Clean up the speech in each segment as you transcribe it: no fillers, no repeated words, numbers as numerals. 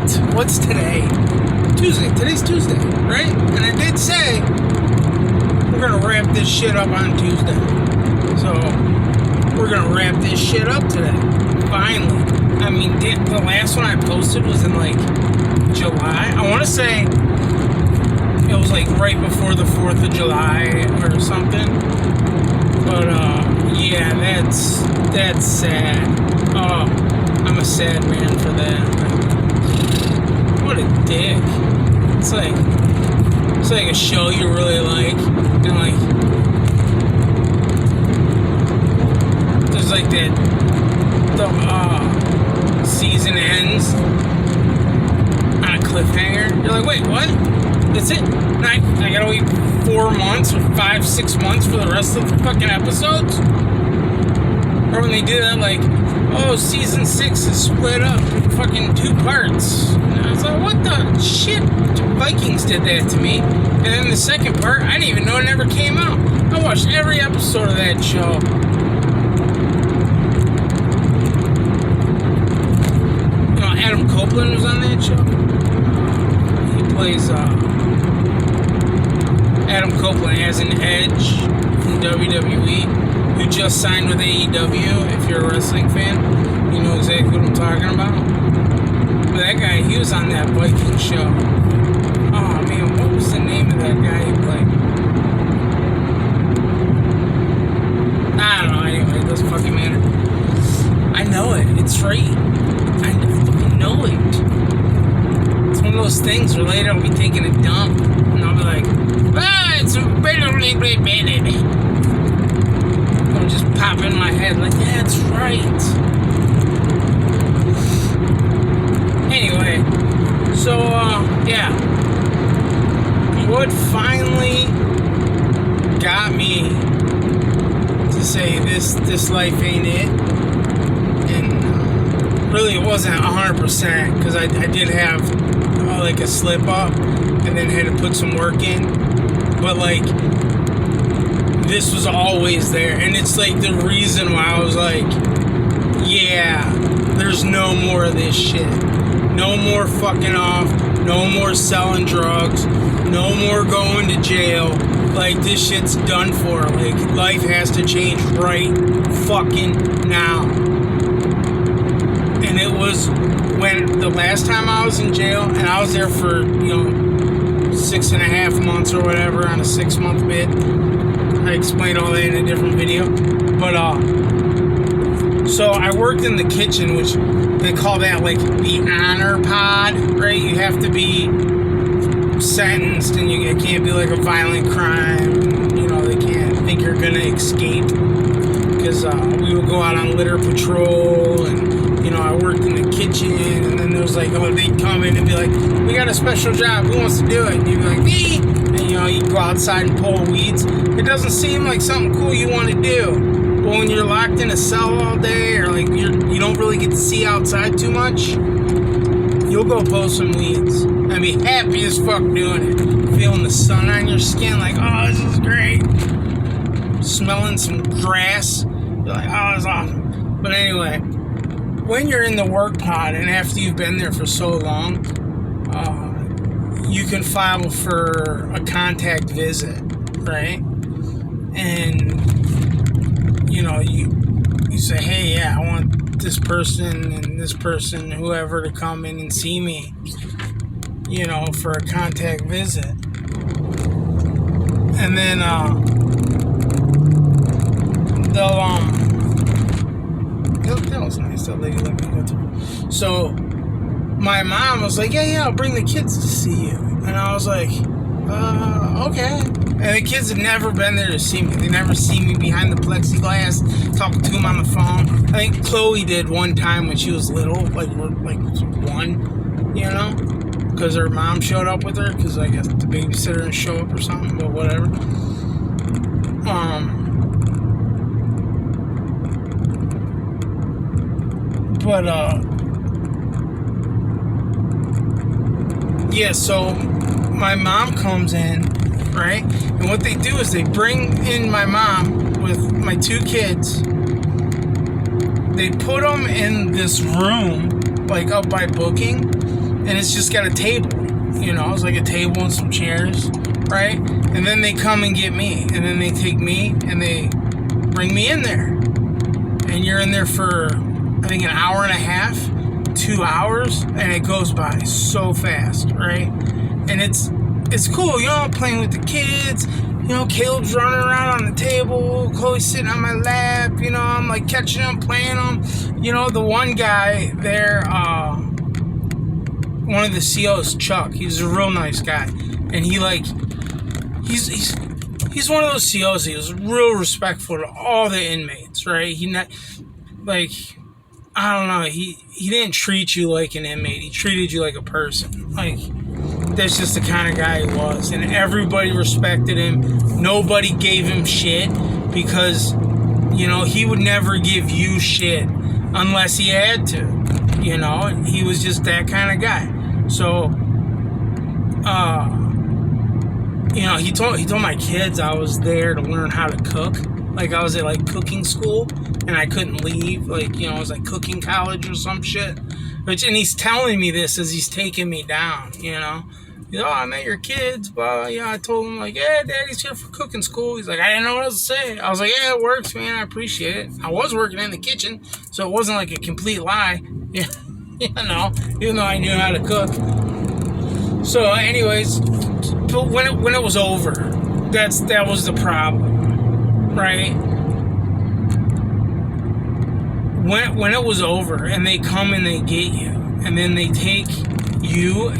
Alright, what's today? Tuesday. Today's Tuesday, right? And I did say we're gonna wrap this shit up on Tuesday. So, we're gonna wrap this shit up today. Finally. I mean, the last one I posted was in, like, July. I want to say it was, like, right before the 4th of July or something. But, yeah, that's sad. Oh, I'm a sad man for that. What a dick. It's like a show you really like, and like there's like the season ends on a cliffhanger. You're like, wait, what? That's it? And I gotta wait 4 months or 5-6 months for the rest of the fucking episodes? Or when they do that, like, oh, season 6 is split up in fucking 2 parts. And I was like, what the shit? Vikings did that to me. And then the second part, I didn't even know it ever came out. I watched every episode of that show. You know, Adam Copeland was on that show. He plays, Adam Copeland as an Edge from WWE. Who just signed with AEW. If you're a wrestling fan, you know exactly what I'm talking about. But that guy, he was on that Viking show. Oh man, what was the name of that guy he played? I don't know. Anyway, it doesn't fucking matter. I know it. It's right. I fucking know it. It's one of those things where later I'll be taking a dump and I'll be like, it's a just pop in my head like, yeah, that's right. Anyway, so yeah, what finally got me to say this life ain't it, and really it wasn't 100% because I did have like a slip up and then had to put some work in, but like this was always there, and it's like the reason why I was like, yeah, there's no more of this shit. No more fucking off. No more selling drugs. No more going to jail. Like, this shit's done for. Like, life has to change right fucking now. And it was when the last time I was in jail, and I was there for, 6.5 months or whatever on a 6-month bid. I explained all that in a different video. But, so I worked in the kitchen, which they call that, like, the honor pod, right? You have to be sentenced, and it can't be, like, a violent crime. They can't think you're gonna escape. Because we would go out on litter patrol, and, I worked in the kitchen, and then there was, like, they'd come in and be like, we got a special job, who wants to do it? And you'd be like, me! And, you go outside and pull weeds. It doesn't seem like something cool you want to do. But when you're locked in a cell all day, or like you don't really get to see outside too much, you'll go pull some weeds and be happy as fuck doing it. Feeling the sun on your skin, like, oh, this is great. Smelling some grass, you're like, oh, it's awesome. But anyway, when you're in the work pod and after you've been there for so long, you can file for a contact visit, right? And you say, hey, yeah, I want this person and this person, whoever, to come in and see me, for a contact visit. And then that was nice. That lady let me go through. So my mom was like, yeah, I'll bring the kids to see you. And I was like, okay. And the kids have never been there to see me. They never see me behind the plexiglass, talking to them on the phone. I think Chloe did one time when she was little, like 1, because her mom showed up with her, because I guess the babysitter didn't show up or something, but whatever. Yeah, so my mom comes in, right? And what they do is they bring in my mom with my 2 kids. They put them in this room, like up by booking, and and it's just got a table. It's like a table and some chairs, right? And then they come and get me, and then they take me and they bring me in there, and you're in there for I think an hour and a half, 2 hours, and it goes by so fast, right? And it's cool, playing with the kids. Caleb's running around on the table, Chloe's sitting on my lap, I'm like catching them, playing them. The one guy there, one of the COs, Chuck, he's a real nice guy. And he's one of those COs, he was real respectful to all the inmates, right? I don't know, he didn't treat you like an inmate, he treated you like a person. That's just the kind of guy he was, and everybody respected him. Nobody gave him shit because, he would never give you shit unless he had to, and he was just that kind of guy. So, he told my kids I was there to learn how to cook. I was at cooking school and I couldn't leave. It was cooking college or some shit. And he's telling me this as he's taking me down, I met your kids, but I told him yeah, Daddy's here for cooking school. He's like, I didn't know what else to say. I was like, yeah, it works, man. I appreciate it. I was working in the kitchen, so it wasn't a complete lie, even though I knew how to cook. So, anyways, but when it was over, that was the problem, right? When it was over, and they come and they get you, and then they take you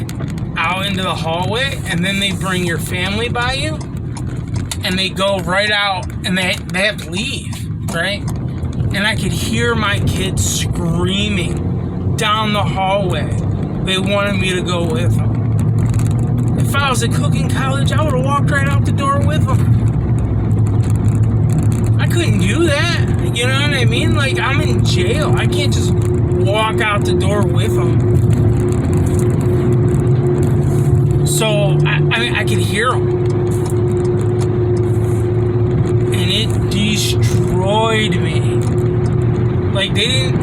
out into the hallway, and then they bring your family by you, and they go right out, and they have to leave, right? And I could hear my kids screaming down the hallway. They wanted me to go with them. If I was at cooking college, I would have walked right out the door with them. I couldn't do that, you know what I mean? I'm in jail. I can't just walk out the door with them. So, I could hear them. And it destroyed me.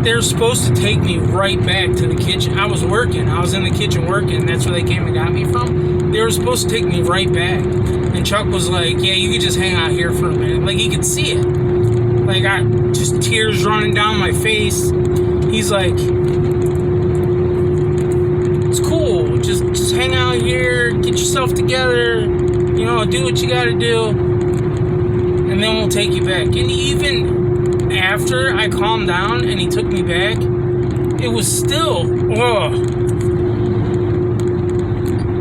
They're supposed to take me right back to the kitchen. I was working. I was in the kitchen working. That's where they came and got me from. They were supposed to take me right back. And Chuck was like, yeah, you could just hang out here for a minute. He could see it. I just tears running down my face. He's like, it's cool. Just hang out here, get yourself together, do what you gotta do, and then we'll take you back. And even after I calmed down and he took me back, it was still,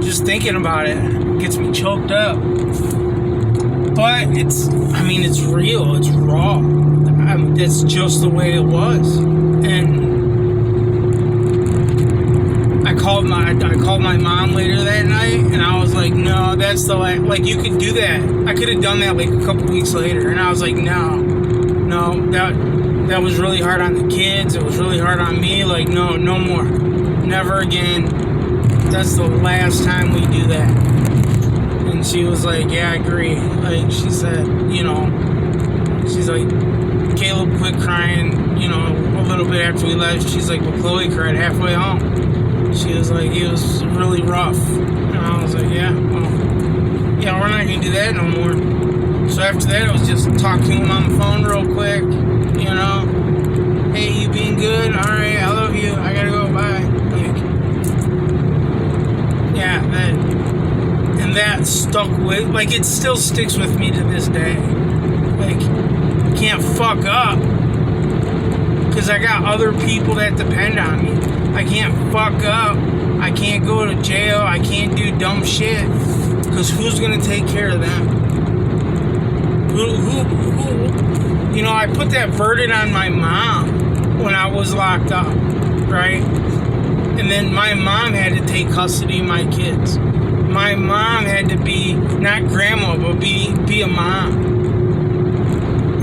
just thinking about it gets me choked up. But it's real, it's raw. That's just the way it was. And I called my mom later that night, and I was like, no, that's the way, you could do that. I could have done that a couple weeks later, and I was like, no, that was really hard on the kids, it was really hard on me, no more, never again, that's the last time we do that. And she was like, yeah, I agree. She said, she's like, Caleb quit crying, a little bit after we left. She's like, well, Chloe cried halfway home. She was like, it was really rough. And I was like, yeah, well, yeah, we're not going to do that no more. So after that, I was just talking to him on the phone real quick, hey, you being good? All right, I love you. I got to go, bye. Yeah, that stuck with, it still sticks with me to this day. Can't fuck up, because I got other people that depend on me. I can't fuck up. I can't go to jail. I can't do dumb shit, because who's gonna take care of them? Who? I put that burden on my mom when I was locked up, right? And then my mom had to take custody of my kids. My mom had to be, not grandma, but be a mom.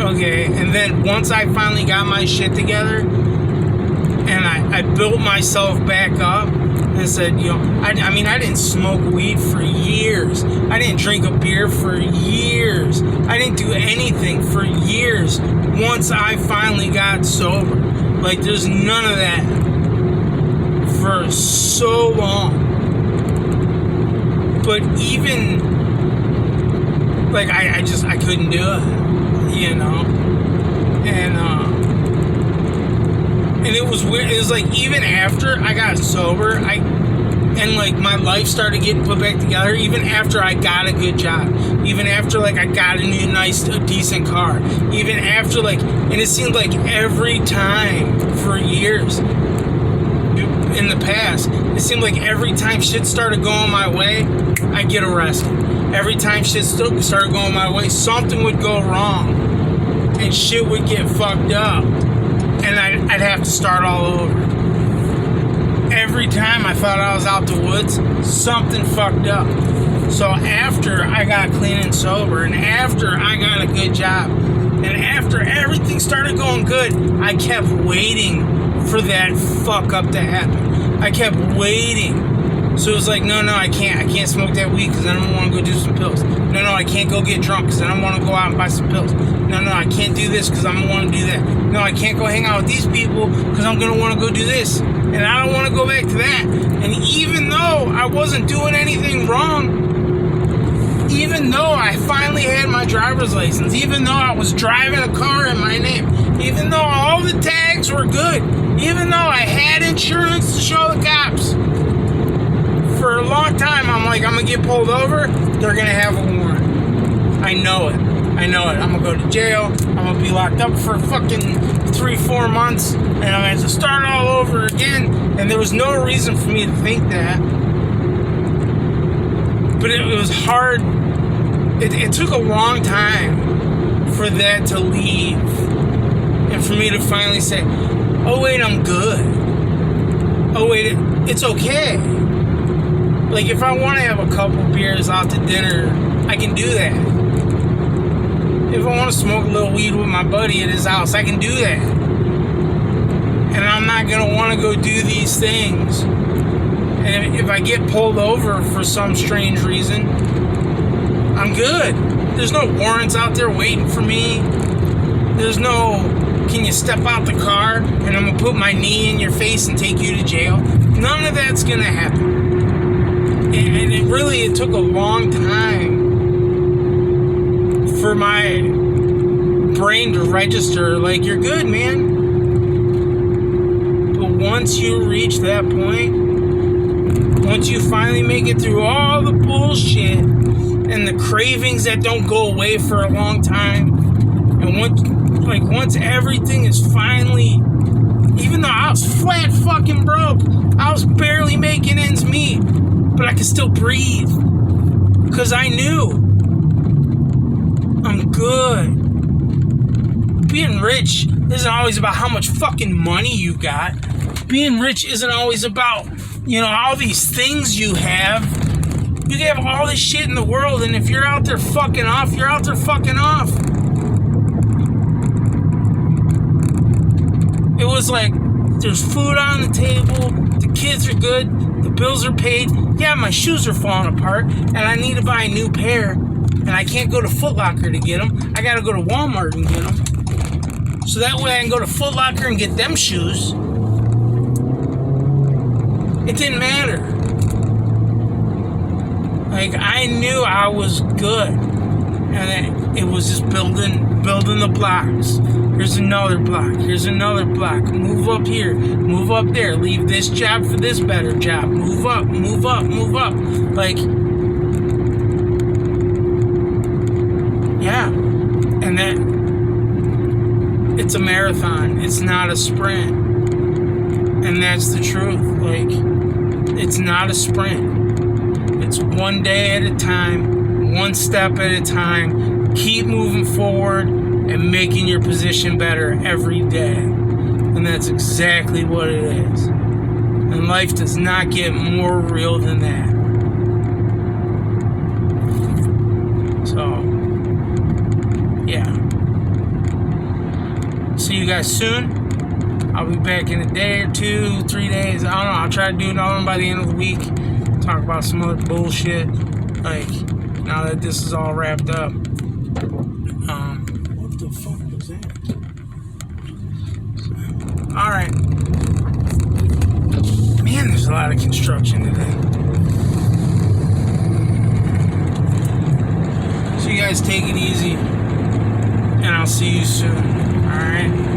Okay, and then once I finally got my shit together, and I built myself back up, and said, I didn't smoke weed for years. I didn't drink a beer for years. I didn't do anything for years once I finally got sober. There's none of that for so long. But even, like, I couldn't do it, you know? And it was weird. It was like, even after I got sober, and like my life started getting put back together, even after I got a good job, even after like I got a decent car, even after like, and it seemed like every time for years in the past, it seemed like every time shit started going my way, I'd get arrested. Every time shit started going my way, something would go wrong and shit would get fucked up, and I'd have to start all over. Every time I thought I was out the woods, something fucked up. So after I got clean and sober, and after I got a good job, and after everything started going good, I kept waiting for that fuck up to happen. I kept waiting. So it was like, no, I can't smoke that weed because I don't want to go do some pills. No, I can't go get drunk because I don't want to go out and buy some pills. No, I can't do this because I don't want to do that. No, I can't go hang out with these people because I'm going to want to go do this. And I don't want to go back to that. And even though I wasn't doing anything wrong, even though I finally had my driver's license, even though I was driving a car in my name, even though all the tags were good, even though I had insurance to show the cops, for a long time, I'm like, I'm going to get pulled over, they're going to have a warrant. I know it. I'm going to go to jail. I'm going to be locked up for fucking 3-4 months, and I'm going to have to start all over again. And there was no reason for me to think that. But it was hard. It took a long time for that to leave. And for me to finally say, oh, wait, I'm good. Oh, wait, it's okay. Like, if I want to have a couple beers out to dinner, I can do that. If I want to smoke a little weed with my buddy at his house, I can do that. And I'm not going to want to go do these things. And if I get pulled over for some strange reason, I'm good. There's no warrants out there waiting for me. There's no, can you step out the car and I'm going to put my knee in your face and take you to jail? None of that's going to happen. And it took a long time for my brain to register, like, you're good, man. But once you reach that point, once you finally make it through all the bullshit and the cravings that don't go away for a long time, and once everything is finally, even though I was flat fucking broke, I was barely making ends meet, but I could still breathe, because I knew I'm good. Being rich isn't always about how much fucking money you got. Being rich isn't always about, all these things you have. You can have all this shit in the world, and if you're out there fucking off, you're out there fucking off. It was like, there's food on the table, the kids are good, the bills are paid. Yeah, my shoes are falling apart, and I need to buy a new pair, and I can't go to Foot Locker to get them. I gotta go to Walmart and get them. So that way I can go to Foot Locker and get them shoes. It didn't matter. Like, I knew I was good. And it was just building the blocks. Here's another block. Here's another block. Move up here. Move up there. Leave this job for this better job. Move up. Move up. Move up. Like, yeah. And that, it's a marathon. It's not a sprint. And that's the truth. Like, it's not a sprint. It's one day at a time, one step at a time. Keep moving forward and making your position better every day. And that's exactly what it is. And life does not get more real than that. So, yeah. See you guys soon. I'll be back in a day or 2, 3 days. I don't know. I'll try to do another one by the end of the week. Talk about some other bullshit. Like, now that this is all wrapped up. What the fuck was that? Alright. Man, there's construction today. So you guys take it easy, and I'll see you soon. All right.